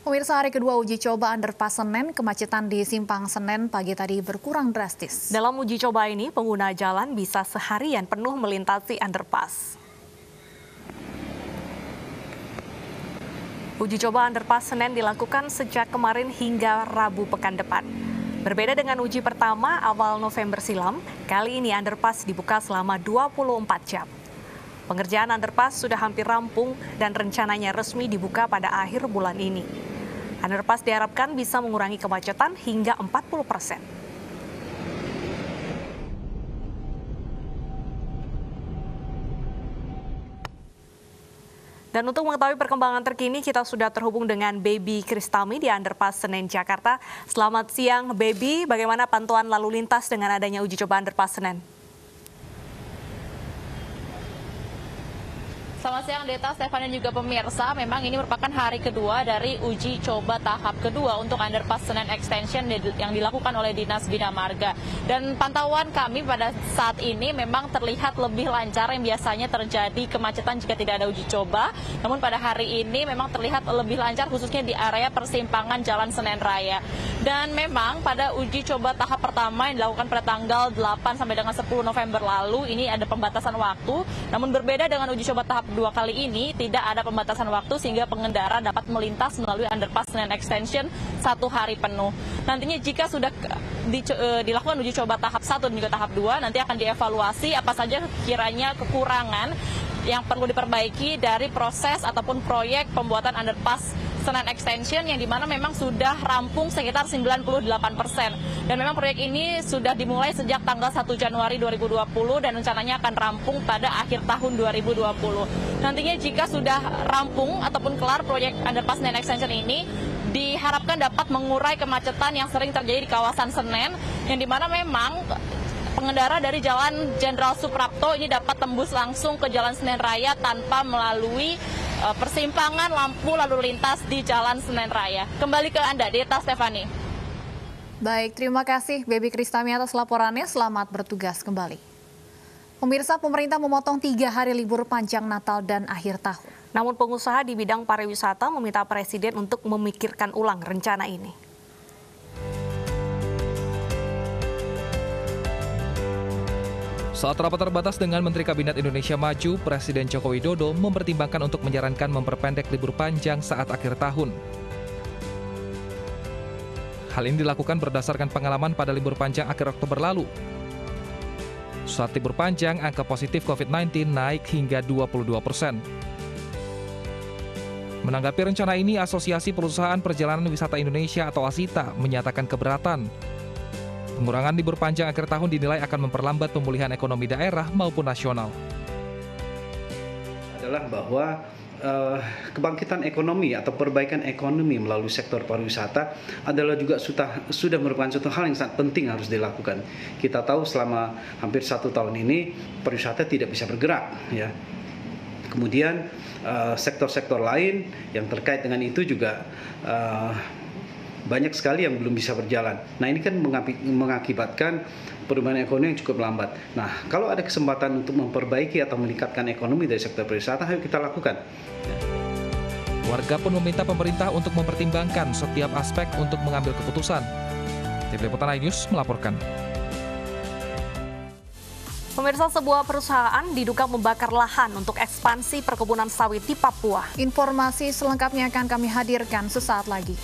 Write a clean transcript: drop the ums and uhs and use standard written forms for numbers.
Pemirsa, hari kedua uji coba underpass Senen, kemacetan di Simpang Senen pagi tadi berkurang drastis. Dalam uji coba ini, pengguna jalan bisa seharian penuh melintasi underpass. Uji coba underpass Senen dilakukan sejak kemarin hingga Rabu pekan depan. Berbeda dengan uji pertama awal November silam, kali ini underpass dibuka selama 24 jam. Pengerjaan underpass sudah hampir rampung dan rencananya resmi dibuka pada akhir bulan ini. Underpass diharapkan bisa mengurangi kemacetan hingga 40%. Dan untuk mengetahui perkembangan terkini, kita sudah terhubung dengan Baby Kristami di Underpass Senen, Jakarta. Selamat siang, Baby. Bagaimana pantauan lalu lintas dengan adanya uji coba Underpass Senen? Selamat siang Deta, Stefan dan juga pemirsa. Memang ini merupakan hari kedua dari uji coba tahap kedua untuk Underpass Senen Extension yang dilakukan oleh Dinas Bina Marga. Dan pantauan kami pada saat ini memang terlihat lebih lancar yang biasanya terjadi kemacetan jika tidak ada uji coba. Namun pada hari ini memang terlihat lebih lancar khususnya di area persimpangan Jalan Senen Raya. Dan memang pada uji coba tahap pertama yang dilakukan pada tanggal 8 sampai dengan 10 November lalu ini ada pembatasan waktu. Namun berbeda dengan uji coba tahap dua kali ini tidak ada pembatasan waktu sehingga pengendara dapat melintas melalui Underpass Senen Extension 1 hari penuh. Nantinya jika sudah dilakukan uji coba tahap 1 dan juga tahap 2 nanti akan dievaluasi apa saja kiranya kekurangan yang perlu diperbaiki dari proses ataupun proyek pembuatan Underpass Senen Extension yang dimana memang sudah rampung sekitar 98%. Dan memang proyek ini sudah dimulai sejak tanggal 1 Januari 2020 dan rencananya akan rampung pada akhir tahun 2020. Nantinya jika sudah rampung ataupun kelar proyek Underpass Senen Extension ini, diharapkan dapat mengurai kemacetan yang sering terjadi di kawasan Senen, yang dimana memang pengendara dari Jalan Jenderal Suprapto ini dapat tembus langsung ke Jalan Senen Raya tanpa melalui persimpangan lampu lalu lintas di Jalan Senen Raya. Kembali ke Anda, Deta Stefani. Baik, terima kasih Baby Kristami atas laporannya. Selamat bertugas kembali. Pemirsa, pemerintah memotong 3 hari libur panjang Natal dan akhir tahun. Namun pengusaha di bidang pariwisata meminta Presiden untuk memikirkan ulang rencana ini. Saat rapat terbatas dengan Menteri Kabinet Indonesia Maju, Presiden Joko Widodo mempertimbangkan untuk menyarankan memperpendek libur panjang saat akhir tahun. Hal ini dilakukan berdasarkan pengalaman pada libur panjang akhir Oktober lalu. Saat libur panjang, angka positif COVID-19 naik hingga 22%. Menanggapi rencana ini, Asosiasi Perusahaan Perjalanan Wisata Indonesia atau ASITA menyatakan keberatan. Pengurangan libur panjang akhir tahun dinilai akan memperlambat pemulihan ekonomi daerah maupun nasional. Adalah bahwa kebangkitan ekonomi atau perbaikan ekonomi melalui sektor pariwisata adalah juga sudah merupakan suatu hal yang sangat penting harus dilakukan. Kita tahu selama hampir 1 tahun ini pariwisata tidak bisa bergerak, ya. Kemudian sektor-sektor lain yang terkait dengan itu juga banyak sekali yang belum bisa berjalan. Nah, ini kan mengakibatkan perubahan ekonomi yang cukup lambat. Nah, kalau ada kesempatan untuk memperbaiki atau meningkatkan ekonomi dari sektor pariwisata, ayo kita lakukan. Warga pun meminta pemerintah untuk mempertimbangkan setiap aspek untuk mengambil keputusan. Tim Liputan iNews melaporkan. Pemirsa, sebuah perusahaan diduga membakar lahan untuk ekspansi perkebunan sawit di Papua. Informasi selengkapnya akan kami hadirkan sesaat lagi.